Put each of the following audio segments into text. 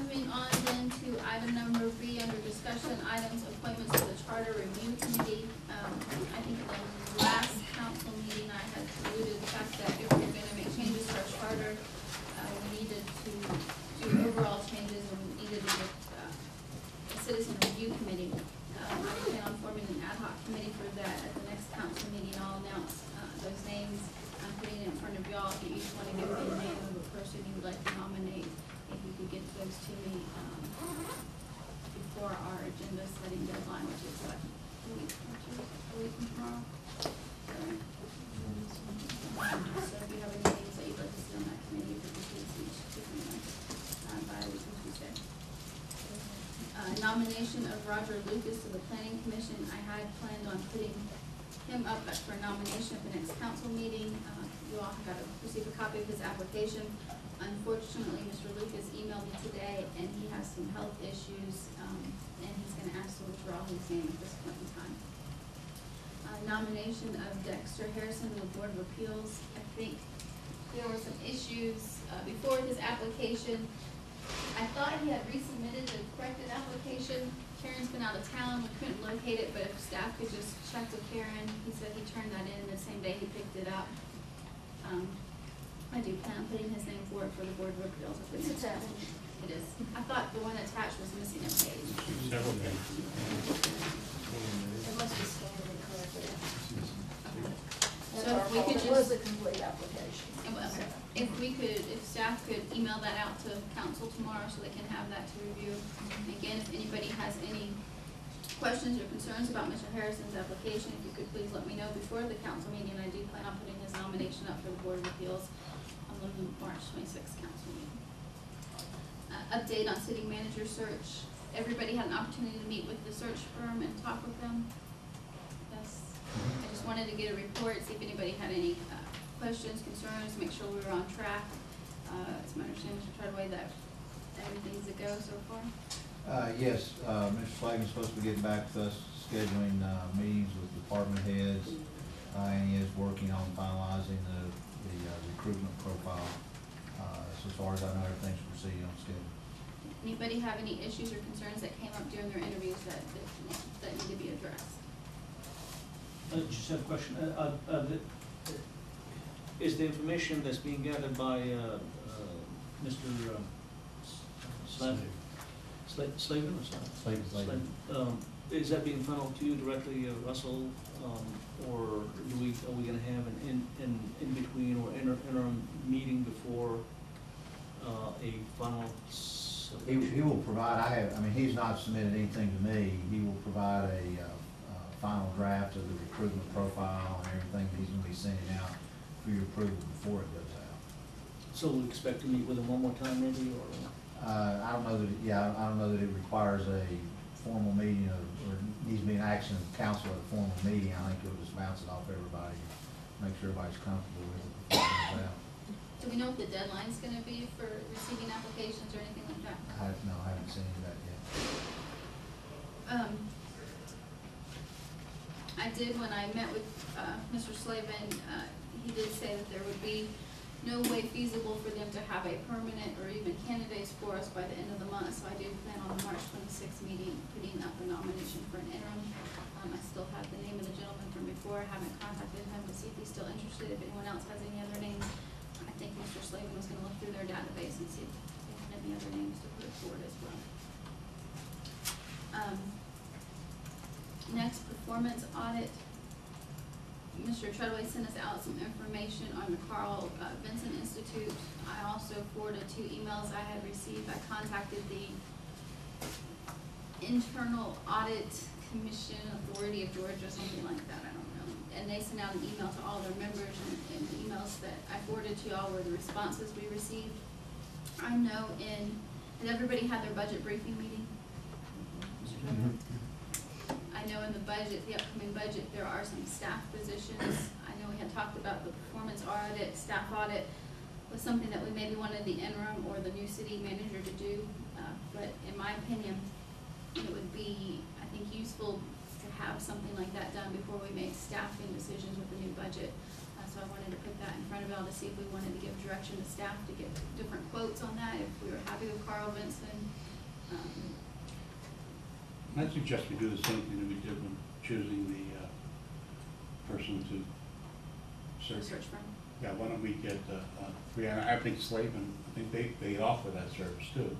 moving on then to item number B under discussion items, appointments to the Charter Review Committee. I think in the last council meeting I had alluded to the fact that if we're gonna make changes to our charter, we needed to do overall changes and we needed to get a citizen review committee. I plan on forming an ad hoc committee for that at the next council meeting. I'll announce those names. I'm putting it in front of y'all. If you each want to give me the name of a person you would like to nominate, if you could get those to me before our agenda setting deadline, which is what, a week from tomorrow. So if you have any names that you'd like to see on that committee, if you could please each give me by a week from Tuesday. Nomination of Roger Lucas to the Planning Commission. I had planned on putting him up for nomination at the next council meeting. You all got to receive a copy of his application. Unfortunately, Mr. Lucas emailed me today and he has some health issues and he's going to ask to withdraw his name at this point in time. Nomination of Dexter Harrison to the Board of Appeals. I think there were some issues before his application. I thought he had resubmitted the corrected application. Karen's been out of town, we couldn't locate it, but if staff could just check with Karen, he said he turned that in the same day he picked it up. I do plan on putting his name forward for the Board of Appeals. It's attached. It is. I thought the one attached was missing a page. Several pages. It must be scanned and corrected. So if we could It was a complete application. Okay. If staff could email that out to council tomorrow so they can have that to review. And again, if anybody has any questions or concerns about Mr. Harrison's application, if you could please let me know before the council meeting. I do plan on putting his nomination up for the Board of Appeals on the March 26th council meeting. Update on city manager search. Everybody had an opportunity to meet with the search firm and talk with them. Yes. I just wanted to get a report, see if anybody had any questions, concerns, make sure we were on track. It's my understanding, Mr. Treadway, that everything's a go so far? Yes, Mr. Slavin's supposed to be getting back with us, scheduling meetings with department heads, and he is working on finalizing the recruitment profile. So as far as I know, everything's proceeding on schedule. Anybody have any issues or concerns that came up during their interviews that need to be addressed? Just have a question. Is the information that's being gathered by Mr. Slavin or Slavin? Is that being funneled to you directly, Russell, or are we going to have an in between or interim meeting before a final? He will provide. He's not submitted anything to me. He will provide a final draft of the recruitment profile and everything that he's going to be sending out for your approval before it goes out. So we expect to meet with him one more time, maybe, or? I don't know that. I don't know that it requires a formal meeting or needs to be an action of council at a formal meeting. I think it'll just bounce it off everybody, make sure everybody's comfortable with it before it goes out. Do we know what the deadline's going to be for receiving applications or anything like that? No, I haven't seen any of that yet. I did, when I met with Mr. Slavin, he did say that there would be no way feasible for them to have a permanent or even candidates for us by the end of the month. So I do plan on the March 26th meeting putting up a nomination for an interim. I still have the name of the gentleman from before. I haven't contacted him to see if he's still interested. If anyone else has any other names, I think Mr. Slavin was going to look through their database and see if they had any other names to put forward as well. Next, performance audit. Mr. Treadway sent us out some information on the Carl Vinson Institute. I also forwarded 2 emails I had received. I contacted the Internal Audit Commission Authority of Georgia, something like that, I don't know. And they sent out an email to all their members, and the emails that I forwarded to y'all were the responses we received. I know has everybody had their budget briefing meeting? Mr. Treadway? I know in the budget, the upcoming budget, there are some staff positions. I know we had talked about the performance audit, staff audit was something that we maybe wanted the interim or the new city manager to do. But in my opinion, it would be, I think, useful to have something like that done before we make staffing decisions with the new budget. So so I wanted to put that in front of y'all to see if we wanted to give direction to staff to get different quotes on that, if we were happy with Carl Vinson. I suggest we do the same thing that we did when choosing the person to search. Search firm. Yeah, why don't we get I think Slavin, I think they offer that service too.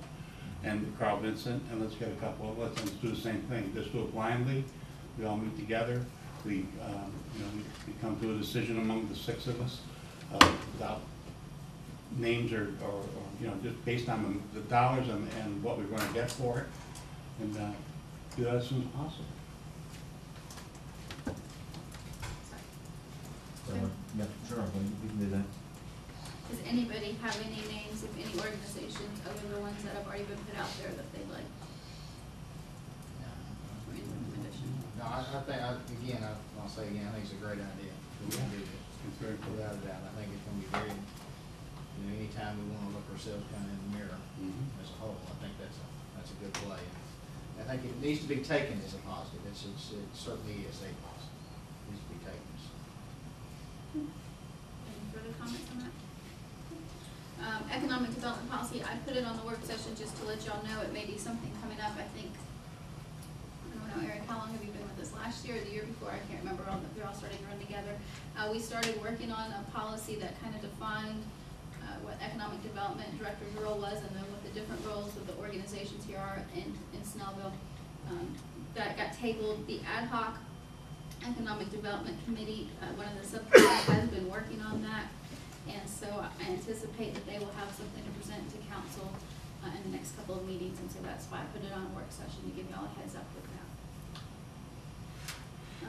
And Carl Vincent, and let's get a couple, let's do the same thing, just do it blindly, we all meet together, we come to a decision among the 6 of us, without names or just based on the dollars and what we're gonna get for it, and do that as soon as possible. Yeah, sure, we can do that. Does anybody have any names of any organizations other than the ones that have already been put out there that they'd like? For any recommendation? No, I think, again, I'll say again, I think it's a great idea. We can do this. It's very cool. Without a doubt, I think it's gonna be very, anytime we wanna look ourselves kind of in the mirror as a whole, I think that's a good play. I think it needs to be taken as a positive. It certainly is a positive. It needs to be taken. Any further comments on that? Economic development policy, I put it on the work session just to let y'all know it may be something coming up, I think. I don't know, Eric, how long have you been with us? Last year or the year before? I can't remember, they're all starting to run together. We started working on a policy that kind of defined what economic development director's role was, and then what the different roles of the organizations here are in Snellville. That got tabled. The ad hoc economic development committee, one of the subcommittees has been working on that. And so I anticipate that they will have something to present to council in the next couple of meetings, and so that's why I put it on a work session to give y'all a heads up with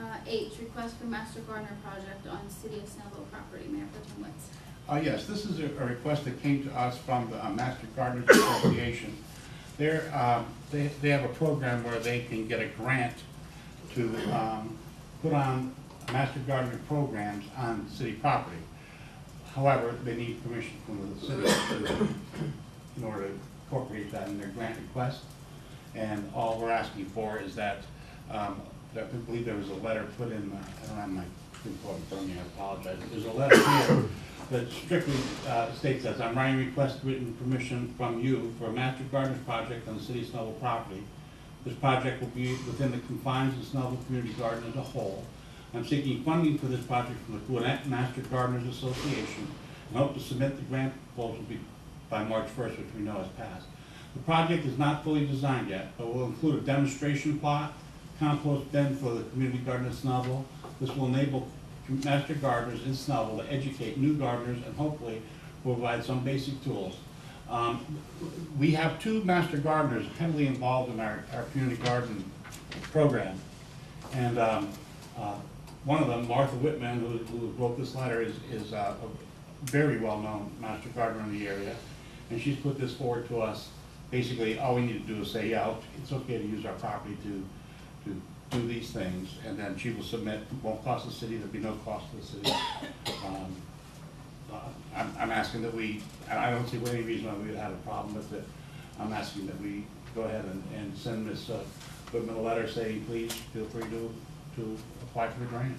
that. H, request for master gardener project on City of Snellville property. Mayor Pro Tem Woods. Yes, this is a request that came to us from the Master Gardeners Association. They have a program where they can get a grant to put on master gardener programs on city property. However, they need permission from the city in order to incorporate that in their grant request. And all we're asking for is that, I believe there was a letter put in, I don't have my report in front of me, I apologize. There's a letter here that strictly states that I'm writing request written permission from you for a master gardeners project on the city of Snellville property. This project will be within the confines of Snellville Community Garden as a whole. I'm seeking funding for this project from the Gwinnett Master Gardeners Association and hope to submit the grant proposal by March 1st, which we know has passed. The project is not fully designed yet, but will include a demonstration plot, compost bin for the community garden of Snellville. This will enable master gardeners in Snellville to educate new gardeners and hopefully provide some basic tools. We have 2 master gardeners heavily involved in our community garden program. And one of them, Martha Whitman, who wrote this letter, is a very well-known master gardener in the area. And she's put this forward to us. Basically, all we need to do is say, yeah, it's okay to use our property to do these things. And then she will submit, it won't cost the city, there'll be no cost to the city. I'm asking that I don't see any reason why we would have a problem with it. I'm asking that we go ahead and send Ms. Whitman a letter saying, please feel free to apply for the grant.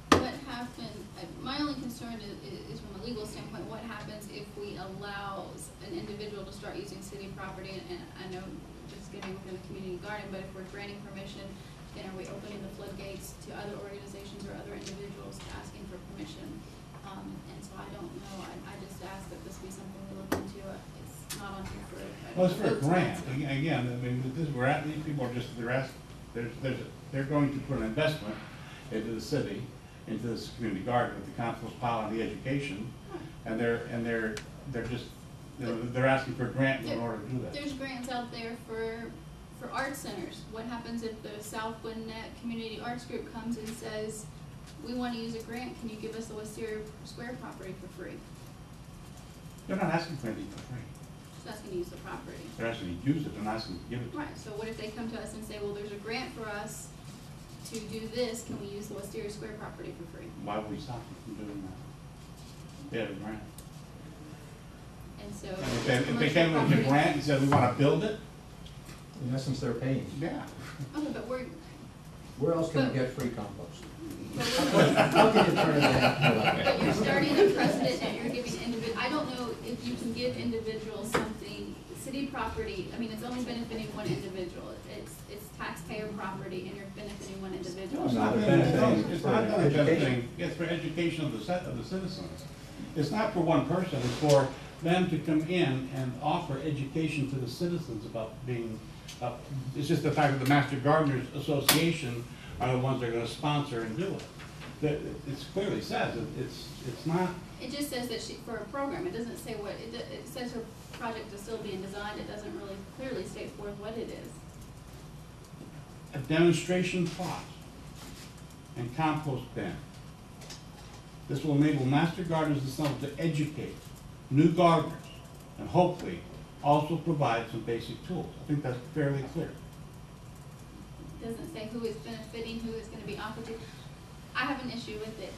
What happens, my only concern is from a legal standpoint, what happens if we allow an individual to start using city property, and I know just getting within the community garden, but if we're granting permission, then are we opening the floodgates to other organizations or other individuals asking for permission? And so I don't know, I just ask that this be something we look into. It's not on here for. Well, it's for a grant. Again, I mean, these people are just, they're going to put an investment into the city, into this community garden with the council's pile on the education, and they're just, they're asking for a grant in order to do that. There's grants out there for art centers. What happens if the South Gwinnett Community Arts Group comes and says, we want to use a grant, can you give us the Wisteria Square property for free? They're not asking for anything for free. Just asking to use the property. They're asking to use it, they're not asking to give it to us. Right, so what if they come to us and say, well, there's a grant for us to do this, can we use the Wisteria Square property for free? Why would we stop them from doing that? They have a grant. And so. If they came with a grant and said we want to build it, In essence, they're paying. yeah. Okay, but Where else can we get free compost? How can you turn it down? But you're starting a precedent that you're giving I don't know if you can give individuals something, city property, I mean, it's only benefiting one individual. It's taxpayer property and you're benefiting one individual. It's not benefiting, it's not benefiting, it's for education of the citizens. It's not for one person, it's for them to come in and offer education to the citizens about being, it's just the fact that the Master Gardeners Association are the ones that are gonna sponsor and do it. It's clearly says, it's not. It just says that for a program, it doesn't say what, it says her project is still being designed, it doesn't really clearly state forth what it is. A demonstration plot and compost bin. This will enable Master Gardeners themselves to educate new gardeners and hopefully also provide some basic tools. I think that's fairly clear. It doesn't say who is benefiting, who is gonna be offered to. I have an issue with it.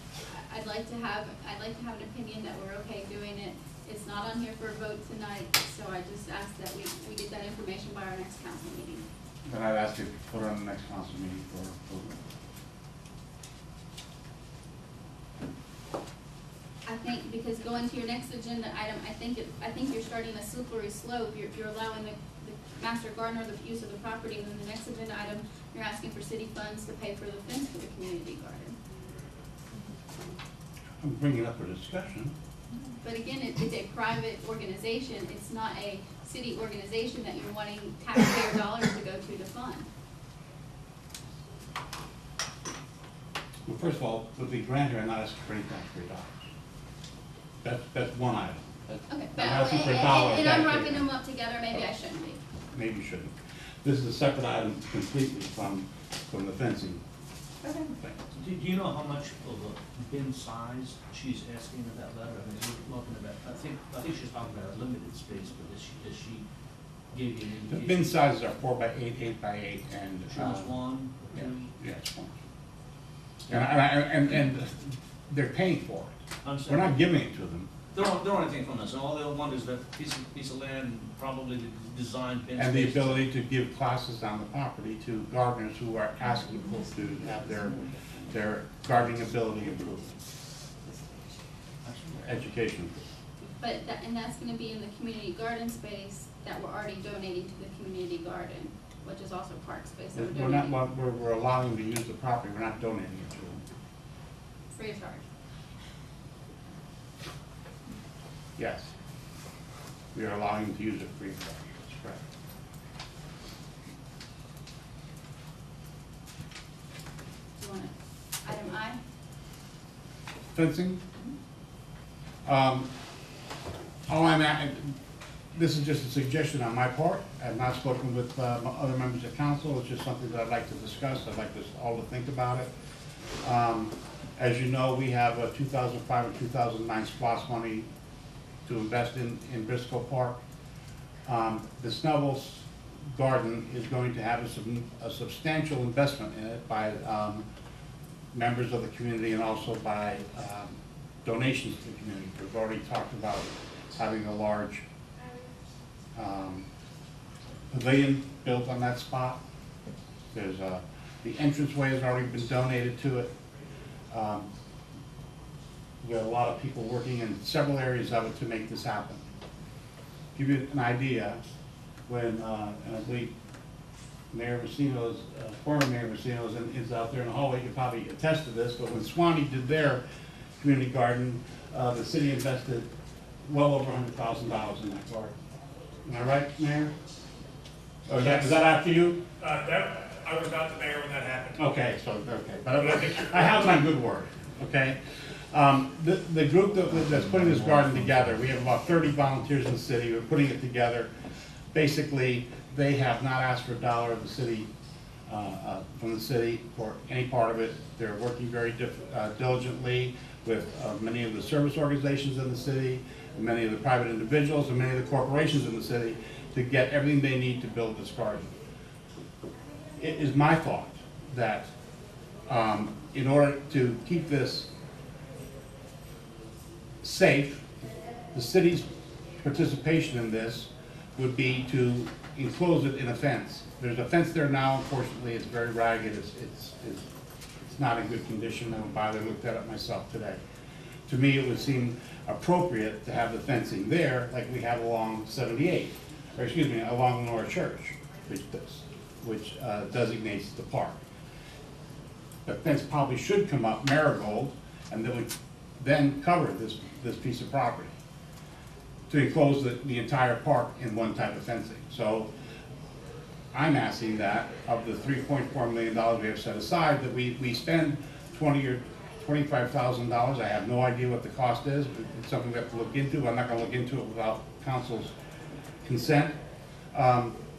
I'd like to have an opinion that we're okay doing it. It's not on here for a vote tonight, so I just ask that we get that information by our next council meeting. Then I'd ask you to put it on the next council meeting for approval. I think, because going to your next agenda item, I think you're starting a slippery slope. You're allowing the master gardener the use of the property, and then the next agenda item, you're asking for city funds to pay for the fence for the community garden. I'm bringing it up for discussion. But again, it's a private organization. It's not a city organization that you're wanting taxpayer dollars to go to fund. Well, first of all, with the grantor, I'm not asking for any taxpayer dollars. That's one item. Okay, I'm asking for a dollar and I'm taxpayer. wrapping them up together. Maybe I shouldn't be. Maybe you shouldn't. This is a separate item completely from the fencing. Okay. thing. Do you know how much of a bin size she's asking in that letter? I mean, we're looking about, I think she's talking about a limited space, but does she give you an The indication? bin sizes are 4 by 8, 8 by 8, and She wants one, yeah, two? yeah, it's one. And they're paying for it. We're not giving it to them. They don't want anything from us, all they want is that piece of land, probably the design bin And the space. ability to give classes on the property to gardeners who are asking for to have their gardening ability improved. Education. But and that's going to be in the community garden space that we're already donating to the community garden, which is also park space that we're We're not, donating we're allowing them to use the property, we're not donating it to them. free of charge. Yes. We are allowing them to use it free of charge, that's correct. Do you want it? Item I? Fencing? All I'm at, this is just a suggestion on my part. I've not spoken with other members of council. It's just something that I'd like to discuss. I'd like us all to think about it. As you know, we have a 2005 and 2009 SPOS money to invest in Briscoe Park. The Snellville garden is going to have a substantial investment in it by members of the community and also by donations to the community. We've already talked about having a large pavilion built on that spot. There's the entranceway has already been donated to it. We have a lot of people working in several areas of it to make this happen. Give you an idea, when, and I believe Mayor Messino's, former Mayor Messino's is out there in the hallway, you can probably attest to this, but when Swanee did their community garden, the city invested well over $100,000 in that garden. Am I right, Mayor? Oh, is that after you? I was not the mayor when that happened. Okay, but I have my good word, okay? The group that's putting this garden together, we have about 30 volunteers in the city, we're putting it together. Basically, they have not asked for a dollar of the city, from the city for any part of it. They're working very diligently with many of the service organizations in the city, and many of the private individuals, and many of the corporations in the city to get everything they need to build this garden. It is my thought that in order to keep this safe, the city's participation in this would be to enclose it in a fence. There's a fence there now, unfortunately, it's very ragged, it's not in good condition, I went by there, looked at it myself today. To me, it would seem appropriate to have the fencing there, like we have along 78, or excuse me, along North Church, which designates the park. The fence probably should come up Marigold, and that would then cover this piece of property to enclose the entire park in one type of fencing. So I'm asking that of the $3.4 million we have set aside, that we spend $20,000 or $25,000. I have no idea what the cost is, but it's something we have to look into. I'm not going to look into it without council's consent,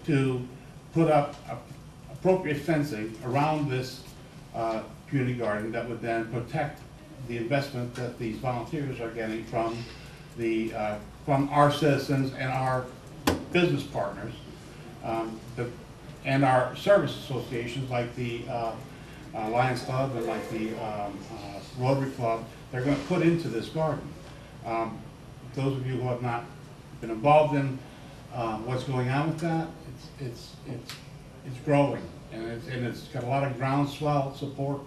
to put up appropriate fencing around this community garden that would then protect the investment that these volunteers are getting from our citizens and our business partners, and our service associations like the Lions Club and like the Rotary Club. They're going to put into this garden. Those of you who have not been involved in what's going on with that, it's growing, and it's got a lot of groundswell support.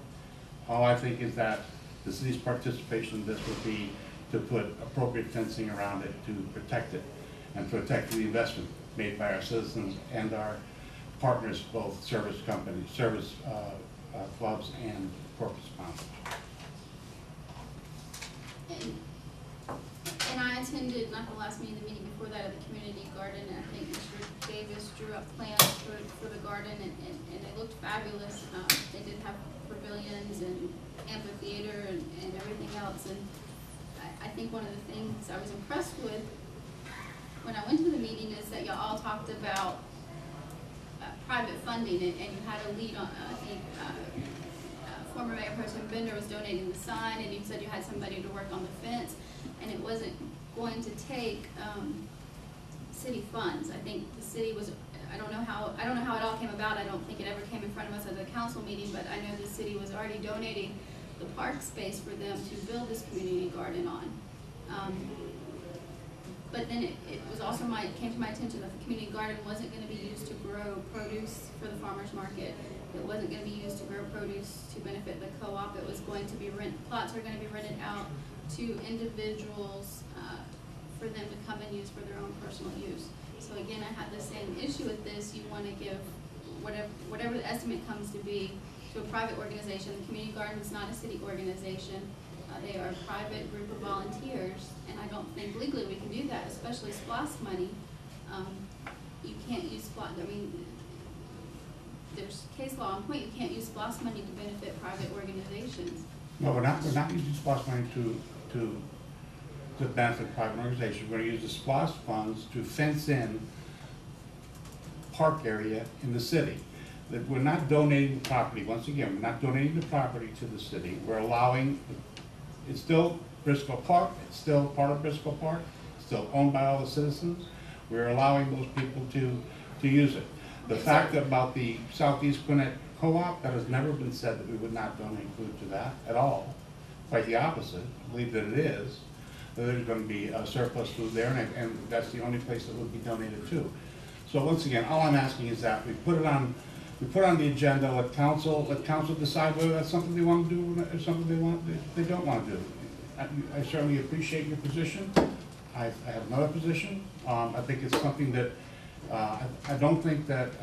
All I think is that the city's participation in this would be to put appropriate fencing around it to protect it and protect the investment made by our citizens and our partners, both service companies, service clubs and corporate sponsors. And I attended, not the last meeting, the meeting before that, at the community garden, and I think Mr. Davis drew up plans for the garden, and they looked fabulous. They did have pavilions and amphitheater and everything else, and I think one of the things I was impressed with when I went to the meeting is that y'all all talked about private funding, and you had a lead on, I think, former Mayor Pro Tem Bender was donating the sign, and you said you had somebody to work on the fence, and it wasn't going to take city funds. I think the city was, I don't know how it all came about. I don't think it ever came in front of us at the council meeting, but I know the city was already donating the park space for them to build this community garden on. But then it was also came to my attention that the community garden wasn't going to be used to grow produce for the farmer's market. It wasn't going to be used to grow produce to benefit the co-op. It was going to be plots are going to be rented out to individuals for them to come and use for their own personal use. So again, I had the same issue with this. You want to give whatever the estimate comes to be to a private organization. The community garden is not a city organization. They are a private group of volunteers, and I don't think legally we can do that, especially SPLOST money. You can't use SPLOST, I mean, there's case law on point, you can't use SPLOST money to benefit private organizations. No, we're not using SPLOST money to benefit private organizations. We're going to use the SPLOST funds to fence in park area in the city. That we're not donating the property, once again, we're not donating the property to the city. We're allowing, it's still Briscoe Park, it's still part of Briscoe Park, still owned by all the citizens. We're allowing those people to use it. The fact about the Southeast Gwinnett Co-op, that has never been said that we would not donate food to that at all. Quite the opposite. I believe that it is. That there's going to be surplus food there, and that's the only place that would be donated to. So once again, all I'm asking is that we put on the agenda. Let council decide whether that's something they want to do or something they don't want to do. I certainly appreciate your position. I have another position. I think it's something that I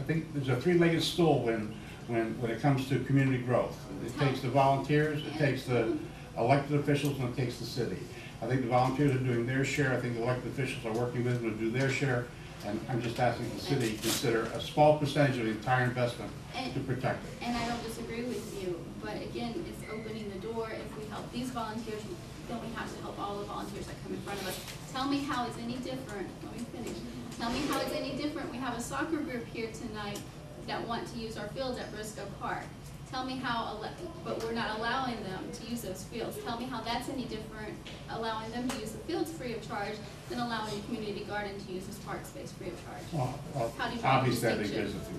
think there's a three-legged stool when it comes to community growth. It takes the volunteers, it takes the elected officials, and it takes the city. I think the volunteers are doing their share. I think the elected officials are working with them to do their share. And I'm just asking the city to consider a small percentage of the entire investment to protect it. And I don't disagree with you, but again, it's opening the door. If we help these volunteers, then we have to help all the volunteers that come in front of us. Tell me how it's any different. Let me finish. Tell me how it's any different. We have a soccer group here tonight that want to use our fields at Briscoe Park. Tell me how, but we're not allowing them to use those fields. Tell me how that's any different, allowing them to use the fields free of charge than allowing the community garden to use this park space free of charge. Well, How do you draw the obviously, I think distinction? there's a few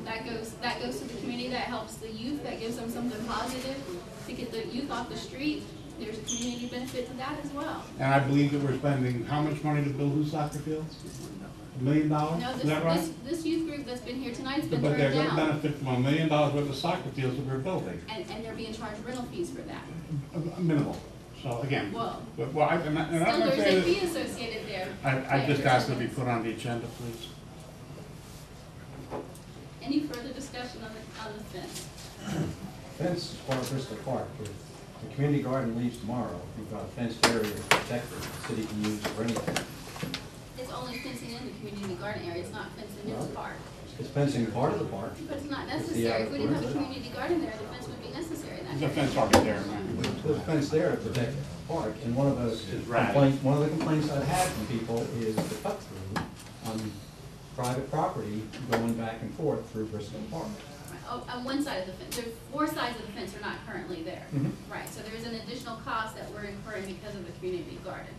differences. That goes to the community, that helps the youth, that gives them something positive to get the youth off the street. There's a community benefit to that as well. And I believe that we're spending how much money to build new soccer fields? $1 million, No, is that right? this youth group that's been here tonight's been But they're turned gonna down. benefit from $1 million worth of soccer fields that we're building, And they're being charged rental fees for that. minimal. So again, Well, well, and I'm Still, gonna there's say a fee that, associated there. I just asked to be put on the agenda, please. Any further discussion on the fence? Fence is part of Bristol Park. If the community garden leaves tomorrow, we've got a fenced area protected, the city can use for anything. It's only fencing in the community garden area, it's not fencing in the park. It's fencing part of the park. But it's not It's the necessary, if we didn't have a perimeter. community garden there, the fence would be necessary in The that fence area. already there, man. There's a fence there to protect the park, and one of the right. complaints, one of the complaints I've had from people is the cut through on private property going back and forth through Bristol Park. Oh, on one side of the fence, there's 4 sides of the fence are not currently there. Mhm. Right, so there is an additional cost that we're incurring because of the community garden.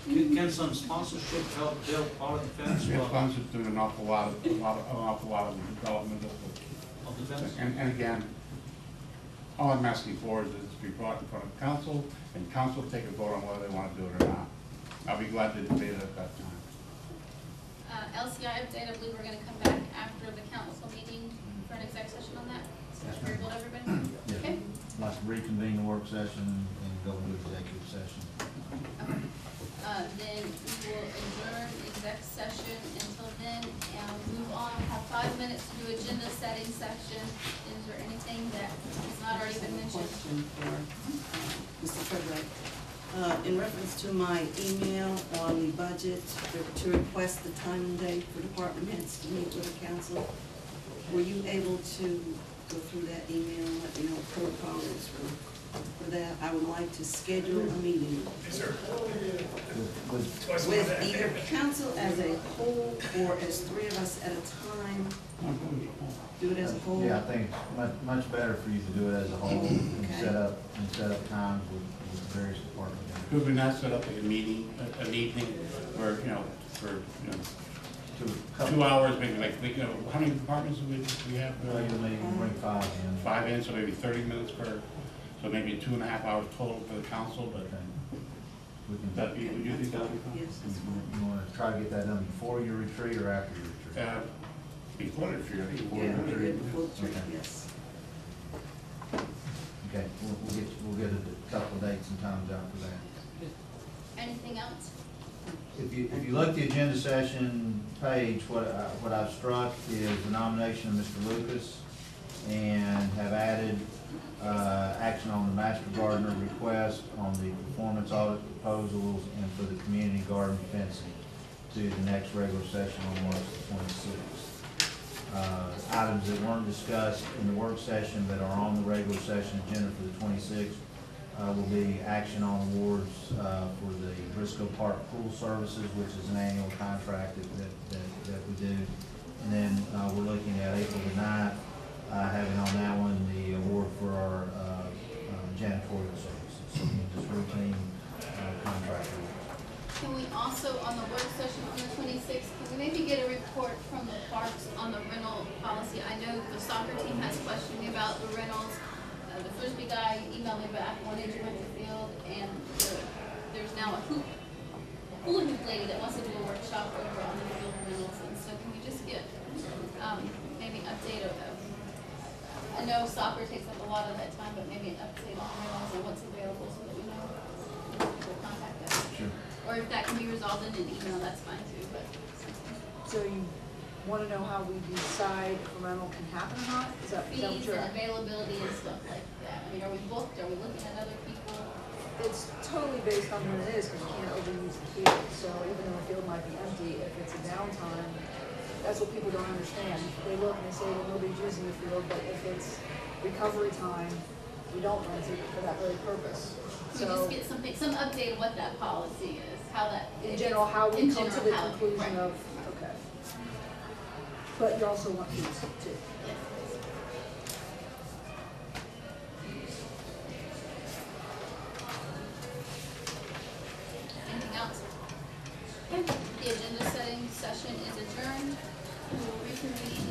Can some sponsorship help build part of the fence? Yeah, funds is doing an awful lot of the development Of the fence? and again, all I'm asking for is it to be brought in front of council, and council take a vote on whether they want to do it or not. I'll be glad to debate it at that time. LCI update, I believe we're gonna come back after the council meeting for an exec session on that. Is that agreeable to everybody? Yeah. Okay. Let's reconvene the work session and go into executive session. Okay. Then we will adjourn exec session until then, and move on, have 5 minutes to do agenda setting section. Is there anything that has not already been mentioned? Question for Mr. Treasurer. In reference to my email on the budget to request the time and date for department heads to meet with the council, were you able to go through that email and let me know what protocol is for that? I would like to schedule a meeting Yes, sir. With- Twice a month. with either council as a whole or as 3 of us at a time. Do it as a whole? Yeah, I think it's much better for you to do it as a whole and Okay. set up times with various department heads. Could we not set up a meeting, an evening, where, for 2 hours, maybe how many departments do we have? Regular meeting, bring 5 in. 5 in, so maybe 30 minutes per, so maybe 2.5 hours total for the council, but Okay. We can, would you think that would be fine? Yes, that's fine. you want to try to get that done before your retreat or after your retreat? Before the tree, I think. Yeah, we did before the trip, Okay. yes. Okay, we'll get a couple of dates and times out for that. Anything else? If you look at the agenda session page, what I've struck is the nomination of Mr. Lucas and have added, action on the master gardener request, on the performance audit proposals, and for the community garden fencing to the next regular session on March the 26th. Items that weren't discussed in the work session but are on the regular session agenda for the 26th will be action on awards for the Briscoe Park Pool Services, which is an annual contract that we do. And then we're looking at April the 9th, having on that one the award for our janitorial services. So just routine contract awards. Can we also, on the work session on the 26th, can we maybe get a report from the parks on the rental policy? I know the soccer team has questioned me about the rentals. The Frisbee guy emailed me back, wanted to rent the field, and there's now a hula hoop lady that wants to do a workshop over on the field rentals. And so can we just get maybe an update of I know soccer takes up a lot of that time, but maybe an update on rentals and what's available so that we know people contact us. Sure. Or if that can be resolved in an email, that's fine too, but. So you want to know how we decide if a rental can happen or not? Is that what Fees you're? and availability and stuff like that. I mean, are we booked? Are we looking at other people? It's totally based on when it is, because you can't overuse the field. So even though the field might be empty, if it's a downtime, that's what people don't understand. They look and they say, well, nobody's using the field, but if it's recovery time, we don't rent it for that very purpose. Can we just get something, some update of what that policy is, how that. In general, how we in come to general, the how- conclusion right. of, okay. But you also want fees too. Yes. Anything else? Okay, the agenda setting session is adjourned. We will reconvene.